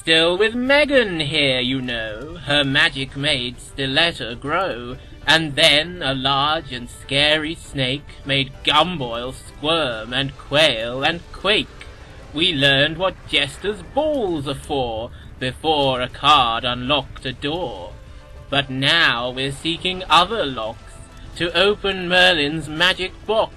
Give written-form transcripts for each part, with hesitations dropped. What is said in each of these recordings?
Still with Megan here, you know, her magic made Stiletta grow, and then a large and scary snake made Gumboil squirm and quail and quake. We learned what jesters' balls are for, before a card unlocked a door. But now we're seeking other locks, to open Merlin's magic box.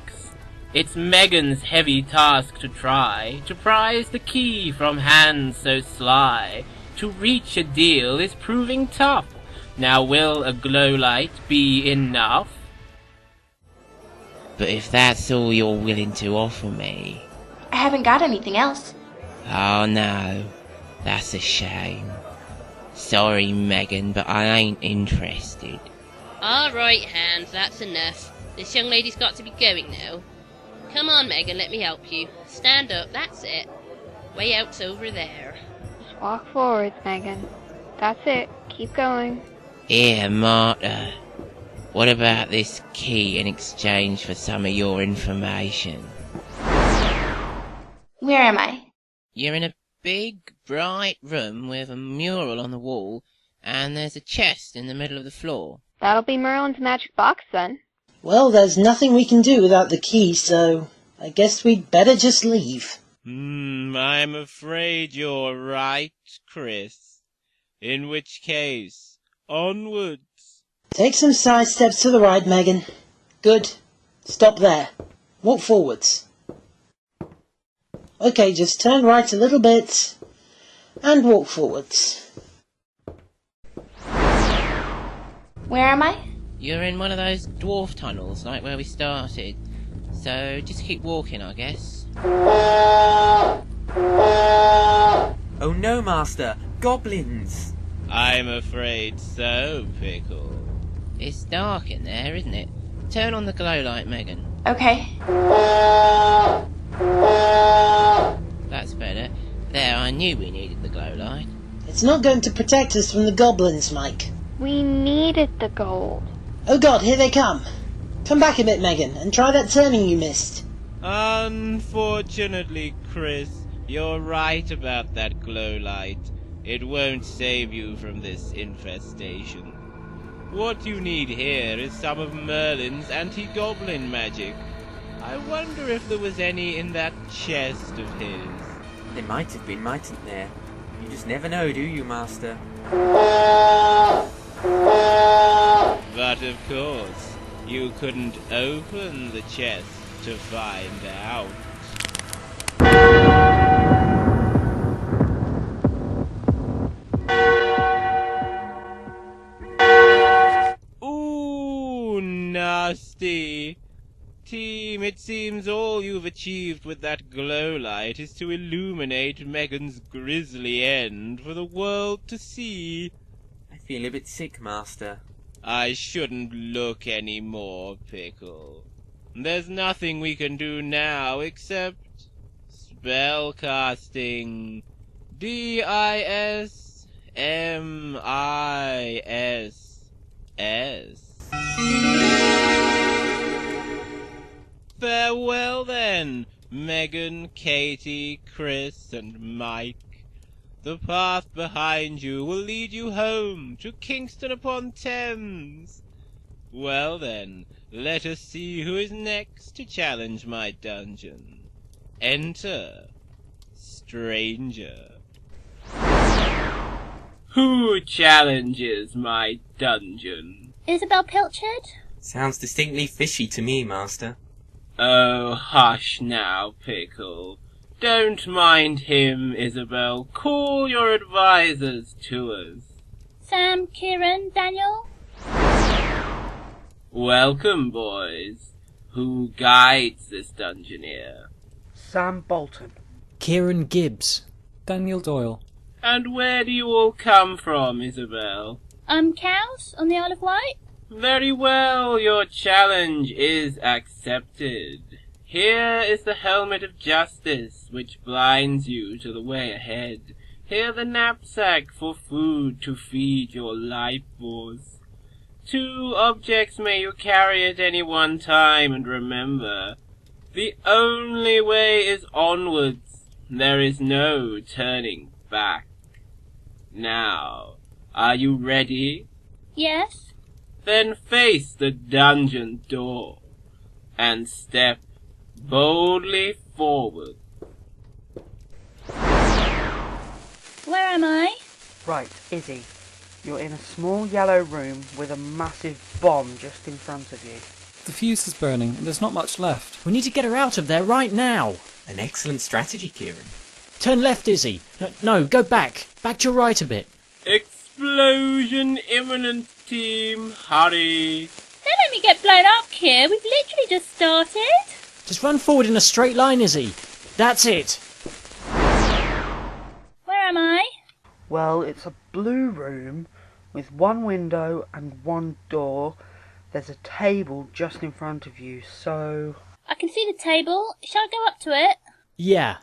It's Megan's heavy task to try, to prize the key from hands so sly. To reach a deal is proving tough. Now will a glow light be enough? But if that's all you're willing to offer me... I haven't got anything else. Oh no, that's a shame. Sorry, Megan, but I ain't interested. Alright, Hans, that's enough. This young lady's got to be going now. Come on, Megan, let me help you. Stand up, that's it. Way out's over there. Just walk forwards, Megan. That's it. Keep going. Here, Marta. What about this key in exchange for some of your information? Where am I? You're in a big, bright room with a mural on the wall, and there's a chest in the middle of the floor. That'll be Merlin's magic box, then. Well, there's nothing we can do without the key, so I guess we'd better just leave. I'm afraid you're right, Chris. In which case, onwards. Take some side steps to the right, Megan. Good. Stop there. Walk forwards. Okay, just turn right a little bit, and walk forwards. Where am I? You're in one of those dwarf tunnels, like where we started. So just keep walking, I guess. Oh no, Master! Goblins! I'm afraid so, Pickle. It's dark in there, isn't it? Turn on the glow light, Megan. Okay. That's better. There, I knew we needed the glow light. It's not going to protect us from the goblins, Mike. We needed the gold. Oh god, here they come. Come back a bit, Megan, and try that turning you missed. Unfortunately, Chris, you're right about that glow light. It won't save you from this infestation. What you need here is some of Merlin's anti-goblin magic. I wonder if there was any in that chest of his. There might have been, mightn't there? You just never know, do you, Master? But of course, you couldn't open the chest to find out. Ooh, nasty. Team, it seems all you've achieved with that glow light is to illuminate Megan's grisly end for the world to see. I feel a bit sick, Master. I shouldn't look any more, Pickle. There's nothing we can do now except spellcasting. DISMISS. Farewell then, Megan, Katy, Chris, and Mike. The path behind you will lead you home to Kingston upon Thames. Well then, let us see who is next to challenge my dungeon. Enter, stranger. Who challenges my dungeon? Isabelle Pilchard? Sounds distinctly fishy to me, Master. Oh, hush now, Pickle. Don't mind him, Isabelle. Call your advisors to us. Sam, Keiran, Daniel? Welcome, boys. Who guides this dungeoneer? Sam Bolton. Keiran Gibbs. Daniel Doyle. And where do you all come from, Isabelle? Cows on the Isle of Wight? Very well, your challenge is accepted. Here is the helmet of justice, which blinds you to the way ahead. Here the knapsack for food to feed your life force. 2 objects may you carry at any one time, and remember, the only way is onwards. There is no turning back. Now, are you ready? Yes. Then face the dungeon door and step boldly forward. Where am I? Right, Izzy. You're in a small yellow room with a massive bomb just in front of you. The fuse is burning and there's not much left. We need to get her out of there right now. An excellent strategy, Keiran. Turn left, Izzy. No, go back. Back to your right a bit. Explosion imminent, team. Hurry. Don't let me get blown up, Kier. We've literally just started. Just run forward in a straight line, Izzy. That's it. Where am I? Well, it's a blue room with one window and one door. There's a table just in front of you, so... I can see the table. Shall I go up to it? Yeah.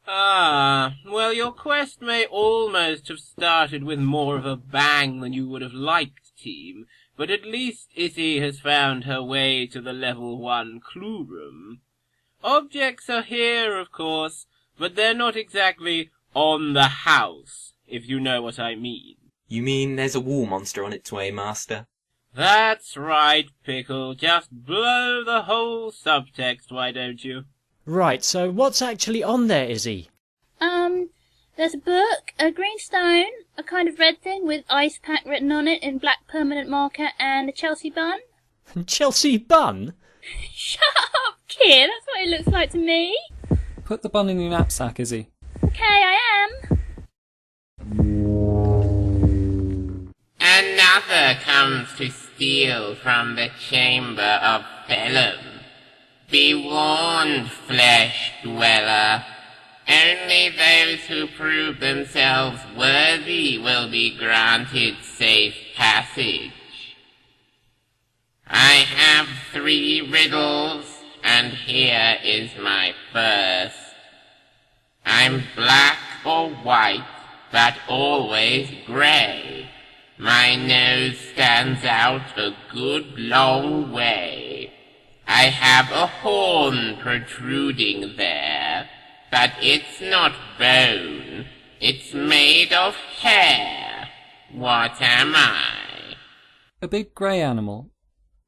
Ah, well, your quest may almost have started with more of a bang than you would have liked, team, but at least Izzy has found her way to the level 1 clue room. Objects are here, of course, but they're not exactly on the house, if you know what I mean. You mean there's a wall monster on its way, Master? That's right, Pickle. Just blow the whole subtext, why don't you? Right, so what's actually on there, Izzy? There's a book, a green stone, a kind of red thing with ice pack written on it in black permanent marker, and a Chelsea bun. Chelsea bun? Shut up, kid. That's what it looks like to me. Put the bun in your knapsack, Izzy. Okay, I am. Another comes to steal from the chamber of Phelheim. Be warned, flesh dweller. Only those who prove themselves worthy will be granted safe passage. I have 3 riddles, and here is my first. I'm black or white, but always grey. My nose stands out a good long way. I have a horn protruding there, but it's not bone. It's made of hair. What am I? A big grey animal.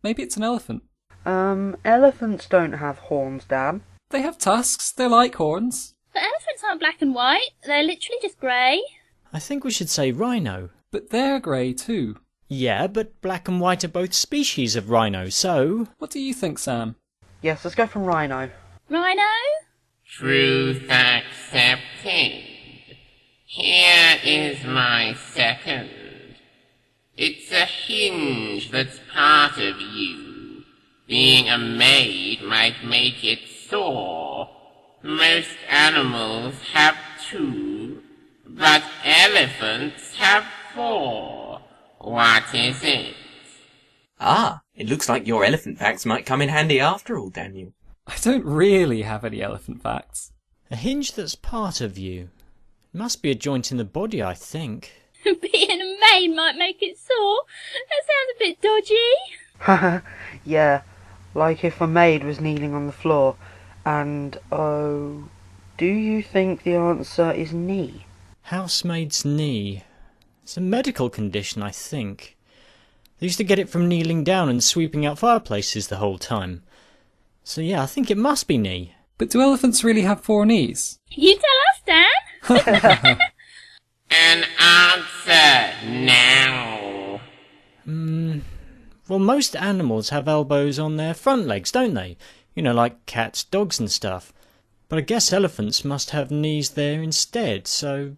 Maybe it's an elephant. Elephants don't have horns, Dan. They have tusks. They're like horns. But elephants aren't black and white. They're literally just grey. I think we should say rhino. But they're grey too. Yeah, but black and white are both species of rhino, so... What do you think, Sam? Yes, let's go for rhino. Rhino? Truth accepted. Here is my second. It's a hinge that's part of you. Being a maid might make it sore. Most animals have 2, but elephants have 4. What is it? Ah, it looks like your elephant facts might come in handy after all, Daniel. I don't really have any elephant facts. A hinge that's part of you. It must be a joint in the body, I think. Being a maid might make it sore. That sounds a bit dodgy. Haha, yeah, like if a maid was kneeling on the floor. And, oh, do you think the answer is knee? Housemaid's knee. It's a medical condition, I think. They used to get it from kneeling down and sweeping out fireplaces the whole time. So yeah, I think it must be knee. But do elephants really have 4 knees? You tell us, Dan. An answer now. Well, most animals have elbows on their front legs, don't they? You know, like cats, dogs and stuff. But I guess elephants must have knees there instead, so...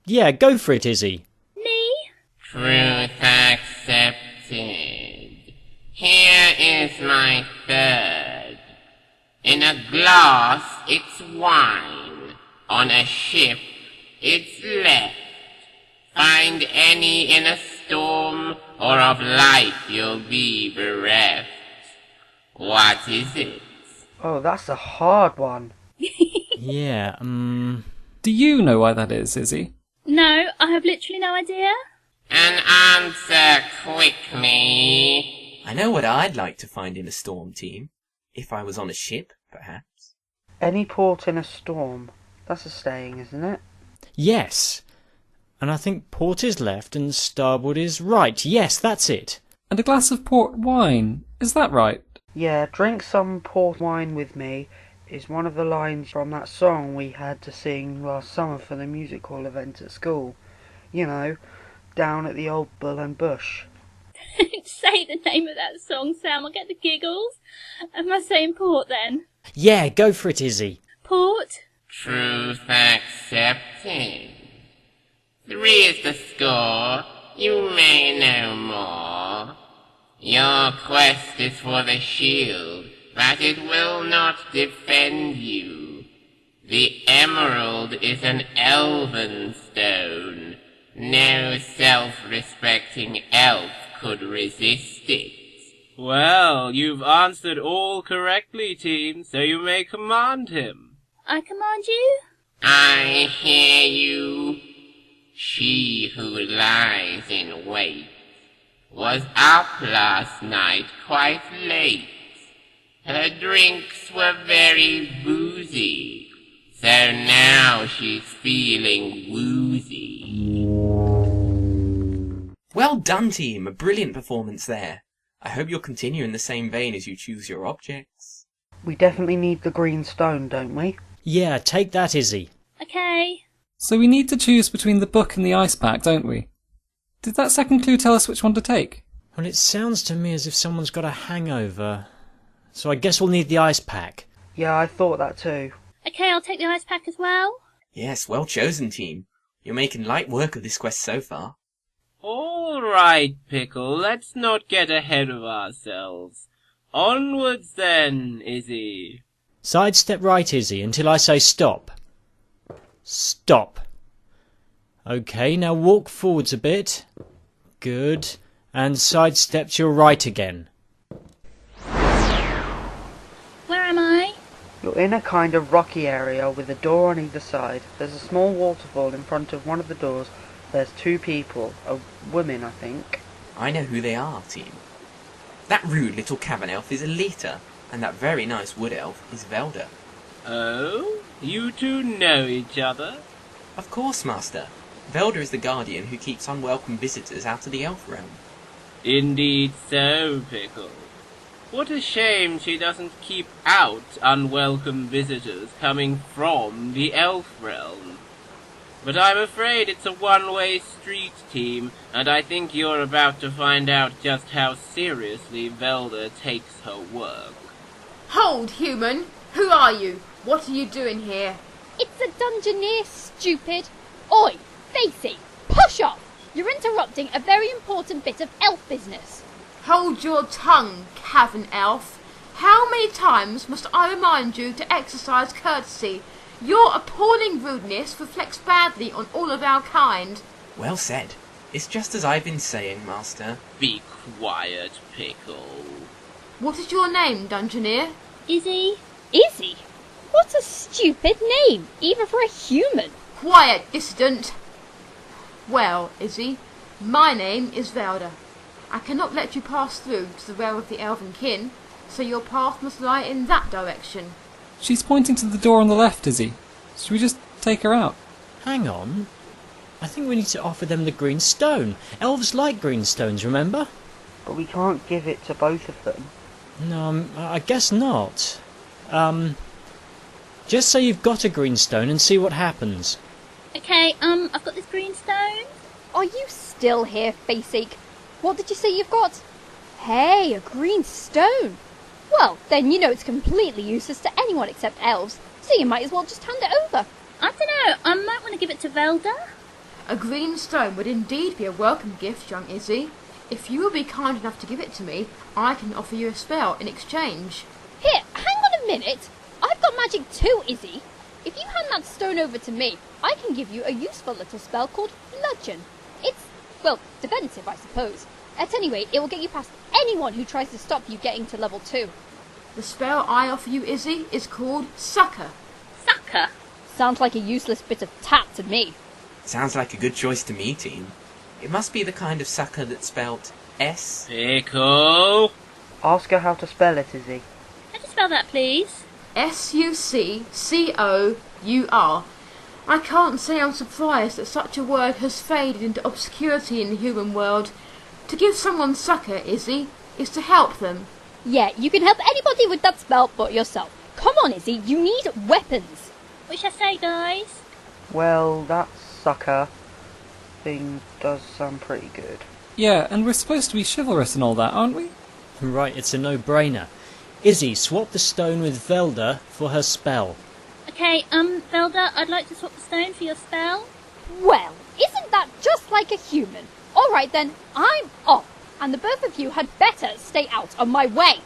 Yeah, go for it, Izzy. Knee? Truth accepted. Here is my third. In a glass, it's wine. On a ship, it's left. Find any in a storm, or of life you'll be bereft. What is it? Oh, that's a hard one. Yeah, Do you know why that is, Izzy? No, I have literally no idea. An answer quickly. I know what I'd like to find in a storm, team. If I was on a ship, perhaps. Any port in a storm. That's a saying, isn't it? Yes. And I think port is left and starboard is right. Yes, that's it. And a glass of port wine, is that right? Yeah, drink some port wine with me is one of the lines from that song we had to sing last summer for the music hall event at school. You know, down at the old Bull and Bush. Say the name of that song, Sam. I'll get the giggles. Am I saying port then? Yeah, go for it, Izzy. Port. Truth accepted. 3 is the score. You may know more. Your quest is for the shield, but it will not defend you. The emerald is an elven stone. No self-respecting elf could resist it. Well, you've answered all correctly, team, so you may command him. I command you? I hear you. She who lies in wait was up last night quite late. Her drinks were very boozy, so now she's feeling woozy. Well done, team. A brilliant performance there. I hope you'll continue in the same vein as you choose your objects. We definitely need the green stone, don't we? Yeah, take that, Izzy. Okay. So we need to choose between the book and the ice pack, don't we? Did that second clue tell us which one to take? Well, it sounds to me as if someone's got a hangover. So I guess we'll need the ice pack. Yeah, I thought that too. Okay, I'll take the ice pack as well. Yes, well chosen, team. You're making light work of this quest so far. All right, Pickle, let's not get ahead of ourselves. Onwards then, Izzy. Sidestep right, Izzy, until I say stop. Stop. Okay, now walk forwards a bit. Good. And sidestep to your right again. Where am I? You're in a kind of rocky area with a door on either side. There's a small waterfall in front of one of the doors. There's 2 people, a woman, I think. I know who they are, team. That rude little cavern elf is Elita, and that very nice wood elf is Velda. Oh? You two know each other? Of course, Master. Velda is the guardian who keeps unwelcome visitors out of the elf realm. Indeed so, Pickle. What a shame she doesn't keep out unwelcome visitors coming from the elf realm. But I'm afraid it's a one-way street, team, and I think you're about to find out just how seriously Velda takes her work. Hold, human! Who are you? What are you doing here? It's a dungeoneer, stupid! Oi, Facey, push off! You're interrupting a very important bit of elf business. Hold your tongue, cavern elf. How many times must I remind you to exercise courtesy? Your appalling rudeness reflects badly on all of our kind. Well said. It's just as I've been saying, Master. Be quiet, Pickle. What is your name, dungeoneer? Izzy. Izzy? What a stupid name, even for a human. Quiet, dissident. Well, Izzy, my name is Velda. I cannot let you pass through to the realm of the elven kin, so your path must lie in that direction. She's pointing to the door on the left, Izzy. Should we just take her out? Hang on. I think we need to offer them the green stone. Elves like green stones, remember? But we can't give it to both of them. No, I guess not. Just say you've got a green stone and see what happens. Okay, I've got this green stone. Are you still here, Faceache? What did you say you've got? Hey, a green stone. Well, then you know it's completely useless to anyone except elves, so you might as well just hand it over. I don't know, I might want to give it to Velda. A green stone would indeed be a welcome gift, young Izzy. If you will be kind enough to give it to me, I can offer you a spell in exchange. Here, hang on a minute. I've got magic too, Izzy. If you hand that stone over to me, I can give you a useful little spell called Bludgeon. It's, well, defensive, I suppose. At any rate, it will get you past anyone who tries to stop you getting to level 2. The spell I offer you, Izzy, is called Sucker. Sucker? Sounds like a useless bit of tat to me. Sounds like a good choice to me, team. It must be the kind of sucker that's spelt S. Pickle! Ask her how to spell it, Izzy. How do you spell that, please? Succor. I can't say I'm surprised that such a word has faded into obscurity in the human world. To give someone succour, Izzy, is to help them. Yeah, you can help anybody with that spell but yourself. Come on, Izzy, you need weapons. What shall I say, guys? Well, that sucker thing does sound pretty good. Yeah, and we're supposed to be chivalrous and all that, aren't we? Right, it's a no-brainer. Izzy, swap the stone with Velda for her spell. Okay, Velda, I'd like to swap the stone for your spell. Well, isn't that just like a human? Alright then, I'm off, and the both of you had better stay out of my way.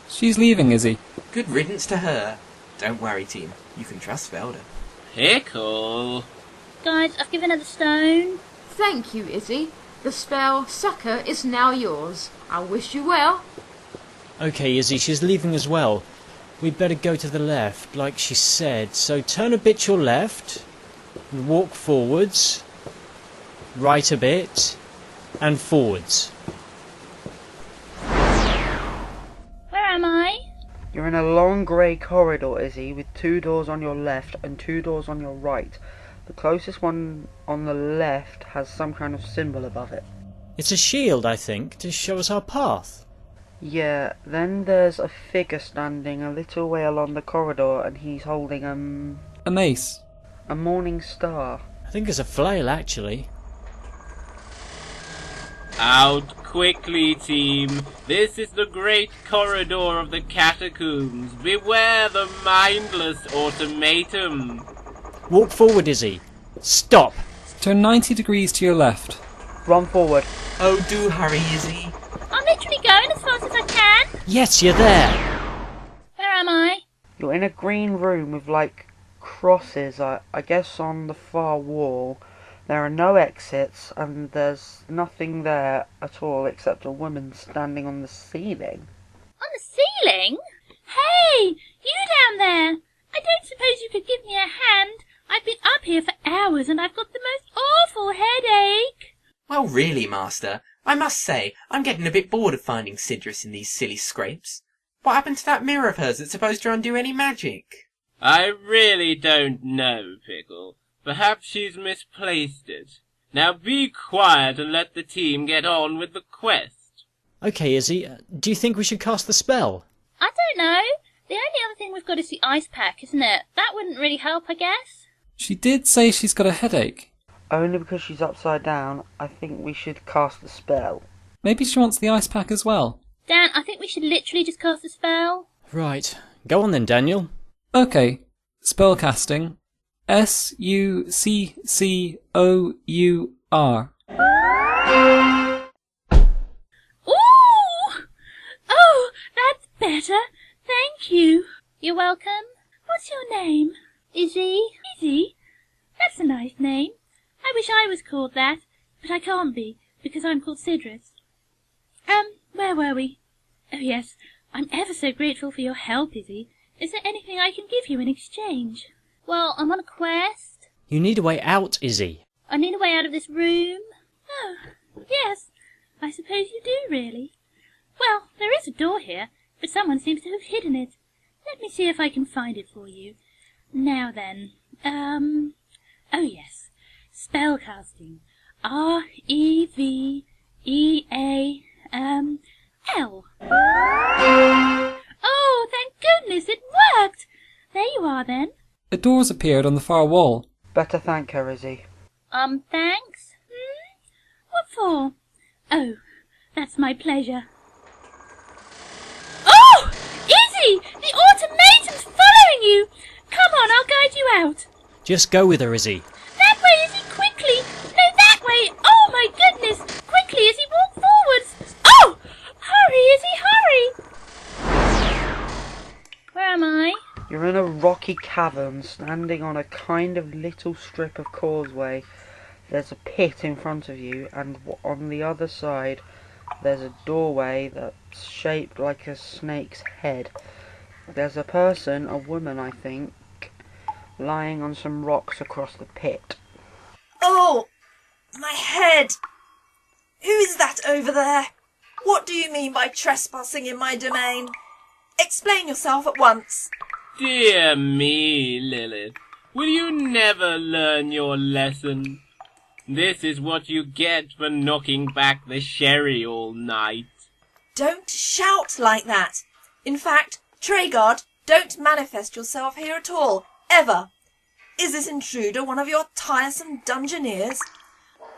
She's leaving, Izzy. Good riddance to her. Don't worry, team. You can trust Velda. Pickle. Guys, I've given her the stone. Thank you, Izzy. The spell succour is now yours. I wish you well. Okay, Izzy, she's leaving as well. We'd better go to the left, like she said. So turn a bit your left, and walk forwards, right a bit, and forwards. Where am I? You're in a long grey corridor, Izzy, with 2 doors on your left and 2 doors on your right. The closest one on the left has some kind of symbol above it. It's a shield, I think, to show us our path. Yeah, then there's a figure standing a little way along the corridor and he's holding a mace. A morning star. I think it's a flail, actually. Out quickly, team. This is the great corridor of the catacombs. Beware the mindless automaton. Walk forward, Izzy. Stop. Turn 90 degrees to your left. Run forward. Oh, do hurry, Izzy. I'm literally going as fast as I can. Yes, you're there. Where am I? You're in a green room with, like, crosses, I guess, on the far wall. There are no exits, and there's nothing there at all except a woman standing on the ceiling. On the ceiling? Hey, you down there! I don't suppose you could give me a hand? I've been up here for hours and I've got the most awful headache. Well, really, Master, I must say, I'm getting a bit bored of finding Sidriss in these silly scrapes. What happened to that mirror of hers that's supposed to undo any magic? I really don't know, Pickle. Perhaps she's misplaced it. Now be quiet and let the team get on with the quest. Okay, Izzy, do you think we should cast the spell? I don't know. The only other thing we've got is the ice pack, isn't it? That wouldn't really help, I guess. She did say she's got a headache. Only because she's upside down, I think we should cast the spell. Maybe she wants the ice pack as well. Dan, I think we should literally just cast the spell. Right. Go on then, Daniel. Okay. Spell casting. SUCCOUR. Ooh! Oh, that's better. Thank you. You're welcome. What's your name? Izzy? Izzy? That's a nice name. I wish I was called that, but I can't be, because I'm called Sidriss. Where were we? Oh yes, I'm ever so grateful for your help, Izzy. Is there anything I can give you in exchange? Well, I'm on a quest. You need a way out, Izzy. I need a way out of this room. Oh, yes. I suppose you do, really. Well, there is a door here, but someone seems to have hidden it. Let me see if I can find it for you. Now then, oh yes. Spellcasting. REVEAL. Oh, thank goodness it worked! There you are then. A door's appeared on the far wall. Better thank her, Izzy. Thanks? What for? Oh, that's my pleasure. Oh! Izzy! The automaton's following you! Come on, I'll guide you out. Just go with her, Izzy. That way, Izzy, quickly! No, that way! Oh my goodness! Quickly, Izzy, walk forwards! Oh! Hurry, Izzy, hurry! Where am I? You're in a rocky cavern, standing on a kind of little strip of causeway. There's a pit in front of you, and on the other side there's a doorway that's shaped like a snake's head. There's a person, a woman I think, lying on some rocks across the pit. Oh! My head! Who is that over there? What do you mean by trespassing in my domain? Explain yourself at once. Dear me, Lillith. Will you never learn your lesson? This is what you get for knocking back the sherry all night. Don't shout like that. In fact, Treguard, don't manifest yourself here at all, ever. Is this intruder one of your tiresome dungeoneers?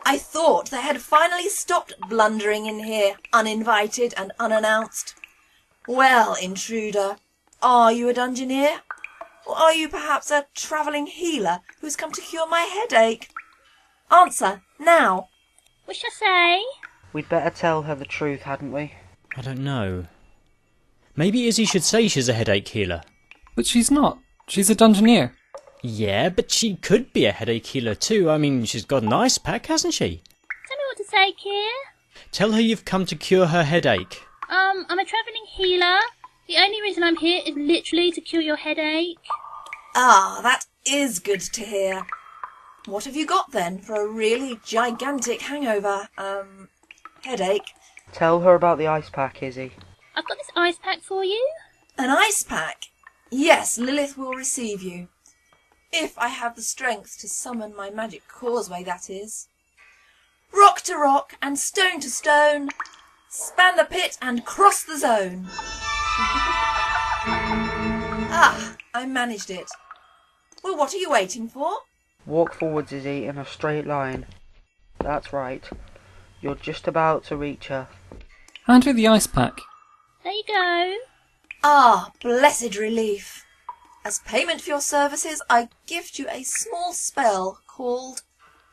I thought they had finally stopped blundering in here, uninvited and unannounced. Well, intruder, are you a dungeoneer? Or are you perhaps a travelling healer who's come to cure my headache? Answer, now. Wish I say? We'd better tell her the truth, hadn't we? I don't know. Maybe Izzy should say she's a headache healer. But she's not. She's a dungeoneer. Yeah, but she could be a headache healer too. I mean, she's got an ice pack, hasn't she? Tell me what to say, Keir. Tell her you've come to cure her headache. I'm a travelling healer. The only reason I'm here is literally to cure your headache. Ah, that is good to hear. What have you got then for a really gigantic hangover, headache? Tell her about the ice pack, Izzy. I've got this ice pack for you. An ice pack? Yes, Lillith will receive you. If I have the strength to summon my magic causeway, that is. Rock to rock and stone to stone, span the pit and cross the zone. Ah, I managed it. Well, what are you waiting for? Walk forwards, Izzy, in a straight line. That's right. You're just about to reach her. Hand her the ice pack. There you go. Ah, blessed relief. As payment for your services, I gift you a small spell called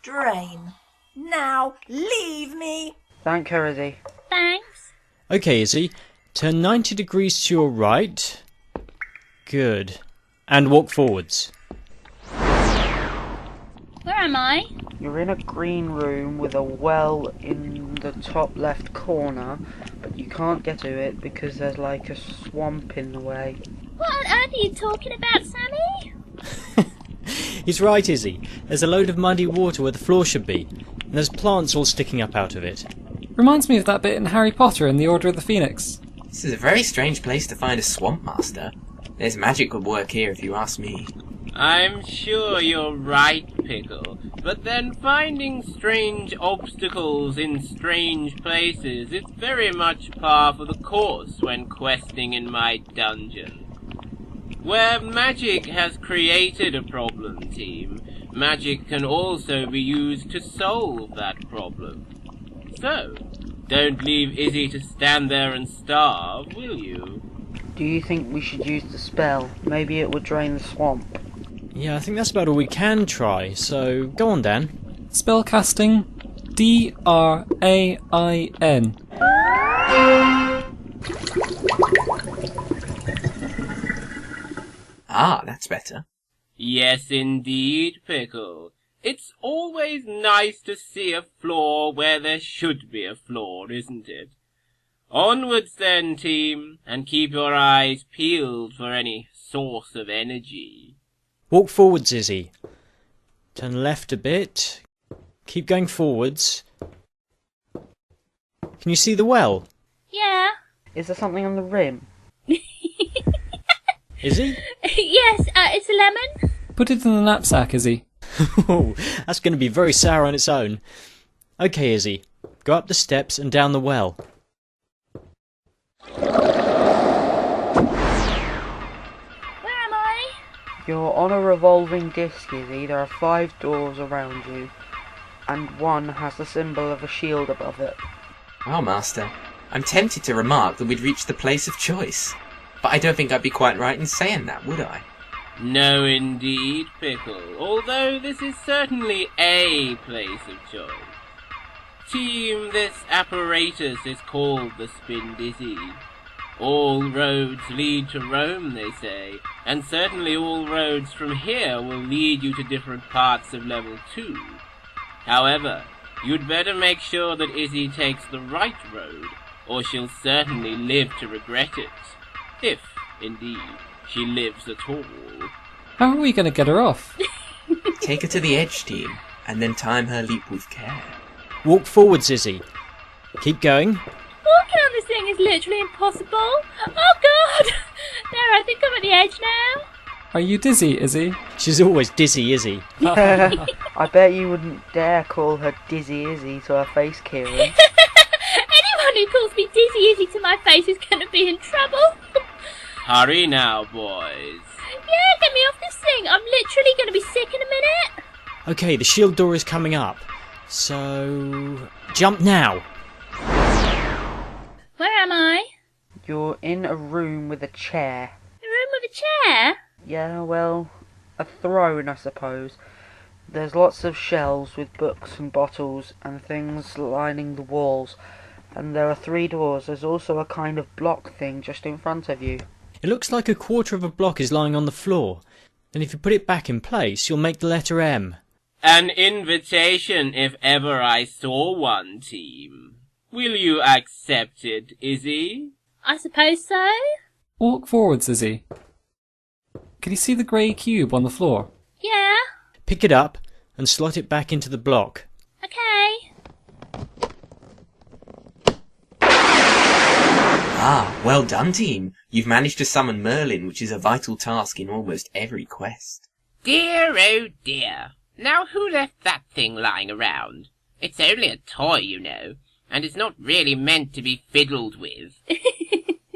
Drain. Now, leave me. Thank her, Izzy. Thanks. Okay, Izzy. Turn 90 degrees to your right. Good. And walk forwards. Where am I? You're in a green room with a well in the top left corner, but you can't get to it because there's like a swamp in the way. What on earth are you talking about, Sammy? He's right, Izzy. There's a load of muddy water where the floor should be, and there's plants all sticking up out of it. Reminds me of that bit in Harry Potter and the Order of the Phoenix. This is a very strange place to find a swamp master. There's magic at work here, if you ask me. I'm sure you're right, Pickle, but then finding strange obstacles in strange places is very much par for the course when questing in my dungeon. Where magic has created a problem, team, magic can also be used to solve that problem. So, don't leave Izzy to stand there and starve, will you? Do you think we should use the spell? Maybe it would drain the swamp. Yeah, I think that's about all we can try, so go on, Dan. Spellcasting DRAIN. Ah, that's better. Yes, indeed, Pickle. It's always nice to see a flaw where there should be a flaw, isn't it? Onwards then, team, and keep your eyes peeled for any source of energy. Walk forwards, Izzy. Turn left a bit. Keep going forwards. Can you see the well? Yeah. Is there something on the rim? Izzy? Yes, it's a lemon. Put it in the knapsack, Izzy. Oh, that's going to be very sour on its own. Okay, Izzy. Go up the steps and down the well. You're on a revolving disc, Izzy. There are 5 doors around you, and one has the symbol of a shield above it. Well, Master, I'm tempted to remark that we'd reached the place of choice, but I don't think I'd be quite right in saying that, would I? No, indeed, Pickle, although this is certainly a place of choice. Team, this apparatus is called the Spindizzy. All roads lead to Rome, they say, and certainly all roads from here will lead you to different parts of level 2. However, you'd better make sure that Izzy takes the right road, or she'll certainly live to regret it. If, indeed, she lives at all. How are we going to get her off? Take her to the edge, team, and then time her leap with care. Walk forwards, Izzy. Keep going. Walking on this thing is literally impossible. Oh God! There, I think I'm at the edge now. Are you dizzy, Izzy? She's always dizzy, Izzy. I bet you wouldn't dare call her Dizzy Izzy to her face, Keiran. Anyone who calls me Dizzy Izzy to my face is going to be in trouble. Hurry now, boys. Yeah, get me off this thing. I'm literally going to be sick in a minute. Okay, the shield door is coming up. So... jump now! Where am I? You're in a room with a chair. A room with a chair? Yeah, well, a throne, I suppose. There's lots of shelves with books and bottles and things lining the walls. And there are 3 doors. There's also a kind of block thing just in front of you. It looks like a quarter of a block is lying on the floor. And if you put it back in place, you'll make the letter M. An invitation if ever I saw one, team. Will you accept it, Izzy? I suppose so. Walk forwards, Izzy. Can you see the grey cube on the floor? Yeah. Pick it up and slot it back into the block. Okay. Ah, well done, team. You've managed to summon Merlin, which is a vital task in almost every quest. Dear, oh dear. Now who left that thing lying around? It's only a toy, you know, and it's not really meant to be fiddled with.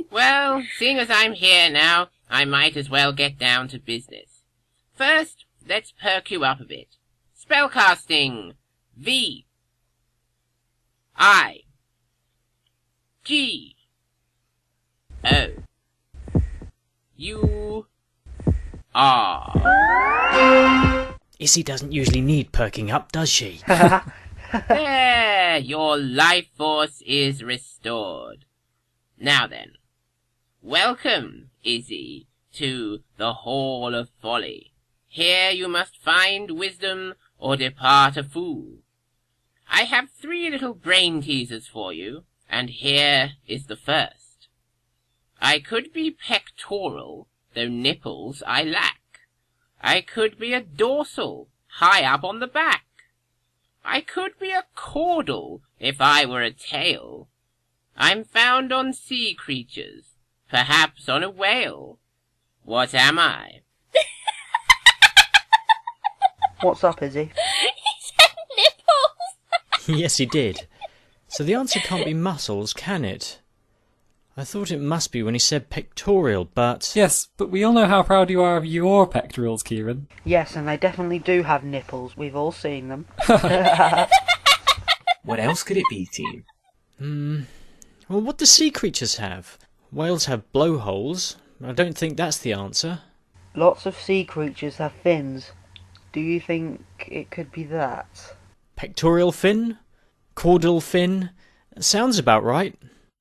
Well, seeing as I'm here now, I might as well get down to business. First, let's perk you up a bit. Spellcasting. V. I. G. O. U. R. Izzy doesn't usually need perking up, does she? There, your life force is restored. Now then, welcome, Izzy, to the Hall of Folly. Here you must find wisdom or depart a fool. I have 3 little brain teasers for you, and here is the first. I could be pectoral, though nipples I lack. I could be a dorsal, high up on the back. I could be a caudal, if I were a tail. I'm found on sea creatures, perhaps on a whale. What am I? What's up, Izzy? He said nipples! Yes, he did. So the answer can't be muscles, can it? I thought it must be when he said pectoral, but... Yes, but we all know how proud you are of your pectorals, Keiran. Yes, and they definitely do have nipples. We've all seen them. What else could it be, team? Well, what do sea creatures have? Whales have blowholes. I don't think that's the answer. Lots of sea creatures have fins. Do you think it could be that? Pectoral fin? Caudal fin? Sounds about right.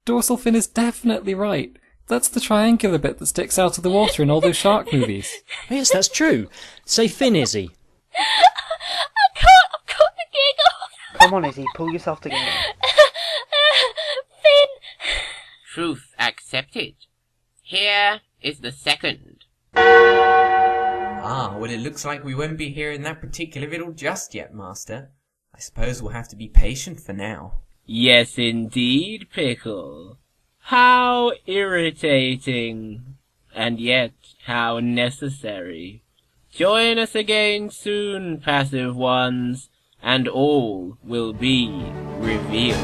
Dorsal fin is definitely right. That's the triangular bit that sticks out of the water in all those shark movies. Yes, that's true. Say fin, Izzy. I've got the giggles. Come on, Izzy, pull yourself together. Fin. Truth accepted. Here is the second. Ah, well it looks like we won't be hearing that particular riddle just yet, Master. I suppose we'll have to be patient for now. Yes, indeed, Pickle. How irritating, and yet how necessary. Join us again soon, passive ones, and all will be revealed.